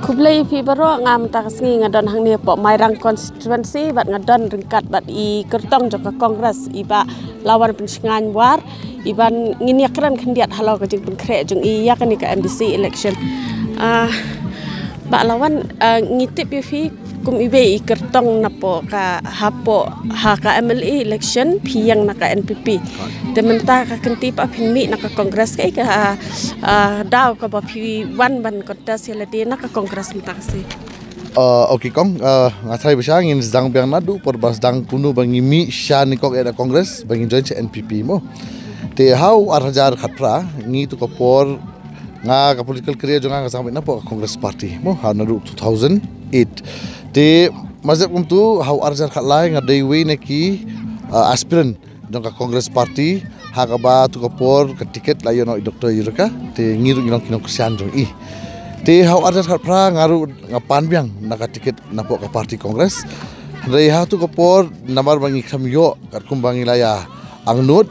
Kublai fi baro ngam takasngi ngadon hang ni pok mairang constituency bat ngadon ringkat bat I kertong joka kongres iba lawan pensingan war iban ngini akran khendiat halau ka jing penkrek jung I ya kan ka MDC election ba lawan ngitip fi kum ibe I kertong napo ka hapo ha ka MLA election phiyang naka NPP dementa ka kenti pa phinmi naka kongres kai ka daw ka ba phi wan ban kontes heladi naka kongres mtaksi okay kong ngathai besang in zdang biang nadu por bas dang kunu bangi mi sha ni kok era kongres bangi join cha NPP mo te how arhajar khatra ngi tu ko por nga ka political career jonga nga sampai na po kongres party mo ha nadu 2008 te mazhab kum tu how arhajar khatlai nga dei we ne ki aspirant jonga kongres party ha ka ba tu ko por ka ticket la yo no Dr. Yurka te ngiru ngilong kinong kristian jong I te how arhajar khatra ngaru ngapan biang naka ticket na po ka party kongres rei ha tu ko por namar bangi kham yo kat kum bangi la ya angnut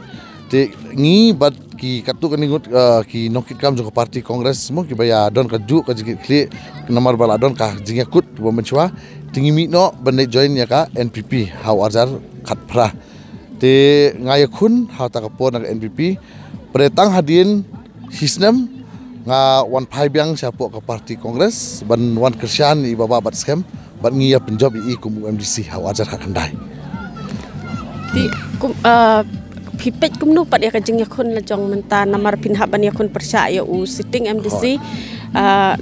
te ngi bat ki katu kaningut ki nokit kam jong party kongres mo ki baya don ka ju ka jikit kli namar bala don ka jingakut bo menchwa tingi mi no bande join ya ka NPP how arjar khat phra te ngaya khun how ta ka po na NPP pretang hadin hisnam nga wan phai byang siapo ka party kongres ban wan krisyan I baba bat scam ban ngiya punjab I kum MDC how arjar khat khandai ti kum pipet kumnu pat ya kajing yakun la jong menta namar pinha ban yakun percaya u sitting MDC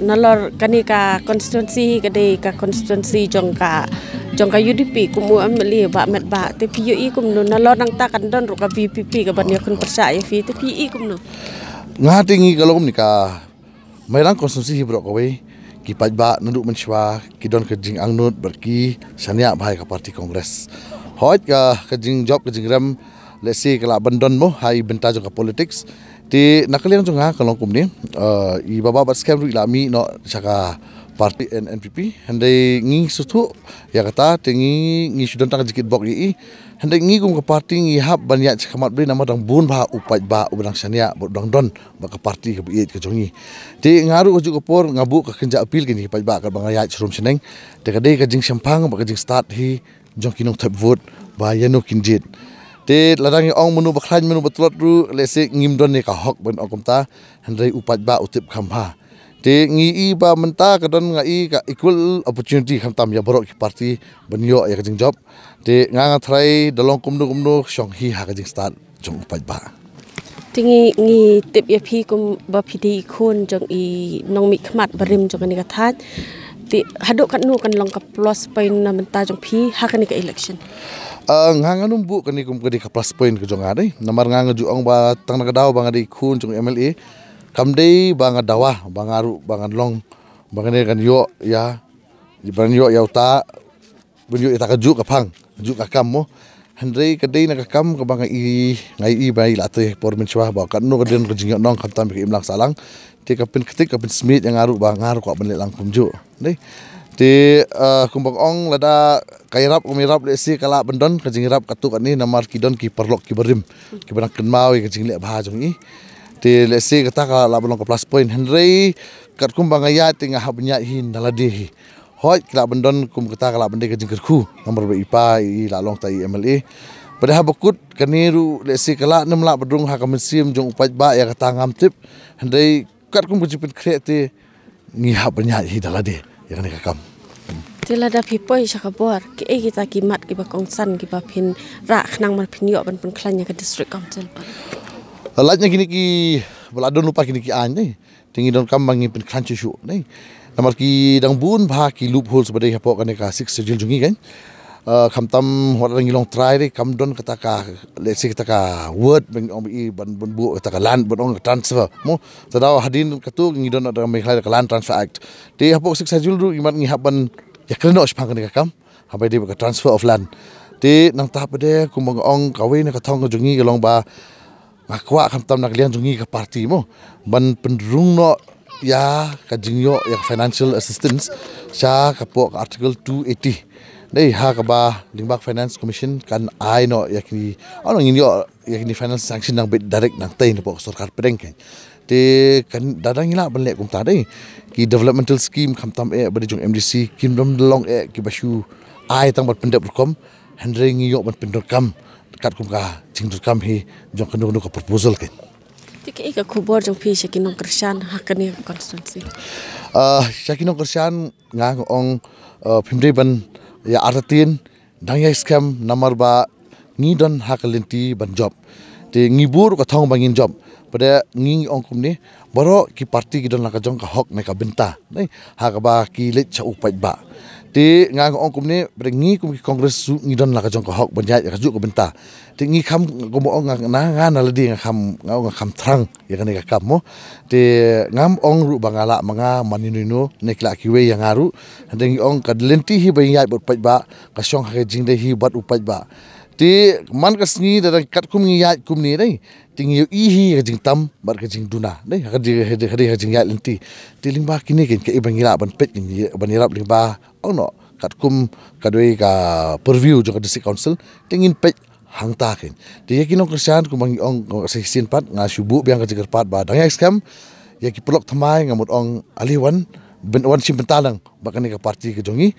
nalor kani ka constituency kade ka constituency jong ka UDP kumu amli ba met ba te PUI kumnu nalor nang ta kan don ru ka VPP ka ban yakun percaya fi te PUI kumnu ngatingi kalom ni ka mairang constituency hibro ko we ki pajba nanduk menchwa ki don ka jing angnut berki sania bhai ka party kongres hoj ka jing job ka jing ram let's say kala bandon mo hai benta jo ka politics ti nakaliang jo nga kalong kum ni I baba bat scam ru ilami no chaka party NPP handai ngi sutu ya kata tingi ngi sudon ta jikit bok I handai ngi kum ka party ngi hab banya chakamat bri nama dang bun ba upai ba ubang sania bodang don ba ka party ka biet ka jongi ti ngaru ju ko por ngabu ka kenja appeal kini pai ba ka bangaya chrum seneng te ka dei ka jing sampang ba ka jing start hi jong kinong type vote ba yano kinjit te ladang ong menu bakhlain menu betlot ru lese ngimdon ne ka hok ben okumta handai upat ba utip khamha te ngi I ba menta ka don nga I ka equal opportunity khamtam ya borok ki party benyo ya ka jing job te nga thrai dalong kumnu shong hi ha ka jing start jong upat ba tingi ngi tip ya phi kum ba phidi khun jong I nong mi khmat barim jong ni ka that ti haduk kan nu kan long ka plus point na menta jong phi ha kan ni ka election nganga numbu kani kum kadi ka plus point ke jonga dei namar nganga ju ong ba tang na daw bang dei khun jong MLA kam dei bang dawa bangaru bang long bang ne kan yo ya ban yo yauta ban yo ita ka ju ka phang ju ka kam mo handrei ka dei na ka kam ka bang I ngai I bai la te por min chwa ba kan no ka den ka jing nong kam tam ki imlang salang te ka pin ketik ka pin smith yang ngaru ba ngaru ko ban le lang kum ju dei ti kumbang ong lada kairap umirap lesi kala bendon kajingrap katuk ani namar kidon ki perlok ki berim ki banang kenmau ki jingle bha jong I ti lesi kata kala belong ke plus point henry kat kumbang aya tinga habnya hin dalade hi hoj kala bendon kum kata kala bende kajing kerku nomor ipa I lalong tai MLA pada habakut kaniru lesi kala nemla bedung ha kamesim jong upat ba ya kata ngamtip henry kat kum kajipin kreate ngi habnya hi dalade yang ni kakam. Tila da pipoi sakabor ki kita kimat ki ba kongsan ki ba pin ra khnang mar pin yo ban pun klanya ka district council. Latnya gini ki beladon lupa gini ki an ni. Tingi don kam bangi pin klanchu shu ni. Namar ki dang bun bha ki loophole sebagai hapo kan ka 6 sejil jungi kan. Kam tam orang ngilong try ni kam don kata ka let's say kata ka word bang om I ban bu kata ka land ban ong transfer mo tadaw hadin katu ngi don ada mekhla ka land transfer act te hapo 6 sejil ru iman ngi haban ya kreno spang kan ka kam habai de ka transfer of land te nang ta pade kumang ong kawe na ka thong jungi gelong ba ngakwa kam tam nak lian jungi ka party mo ban pendrung no ya ka jingyo ya financial assistance sha ka po article 280 dei ha ka ba Limbak Finance Commission kan ai no yakni ano ngin yo yang ni final sanction nang bit direct nang tay na po sarkar pedeng kan te kan dadang ila banle kum ta dei ki developmental scheme kham tam bade jong MDC kim dom long ki basu ai tang bat pendep kom handring yo bat pendor kam kat kum ka jingdur kam hi jong kanu ka proposal kan Tika ika kubor jong pi Shakinong Krishan hakani constituency. Shakinong Krishan ngang ong pimre ban ya artin dang ya scam namar ba ngidon hakalinti ban job te ngibur ka thong bangin job pada ngi ong kumni boro ki parti ki don la ka jong ka hok me ka benta nei ha ka ba ki le cha upai ba te ngang ong kumni pada ngi kum ki congress su ngi don la ka jong ka hok ban ya ka ju ka benta te ngi kham ko mo ong na na la di kham kham thrang ya ka ne ka kam mo te ngam ong ru bangala manga maninino nekla ki we yang aru ngi ong ka lenti hi ba ya bot pai ba ka song ha jing de hi bat upai ba ti man ka sngi da kat kum ngi ya kum ni dai ting yu i hi ka jing tam bar ka jing duna dai ka jing ya lenti ti ling ba kini ken ke ibang ira ban pet ni ban ira ling ba ono kat kum ka doi ka purview jo ka district council tingin pet hang ta ken ti yakin ong Krishan kum bang ong sesin pat nga subu biang ka jigar pat ba dang ya scam ya ki pelok thamai ngamut ong aliwan ben wan sim bentalang bakani ka parti ka jongi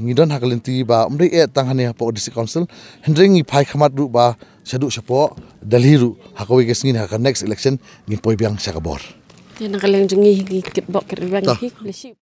ngidon hakalinti ba umdai tanghane po district council hendring i phai khamat ru ba sadu sapo dalhi ru hakawi kesngin haka next election ngin poi biang sakabor Yan ang kaleng jongi higit bok kiribang hi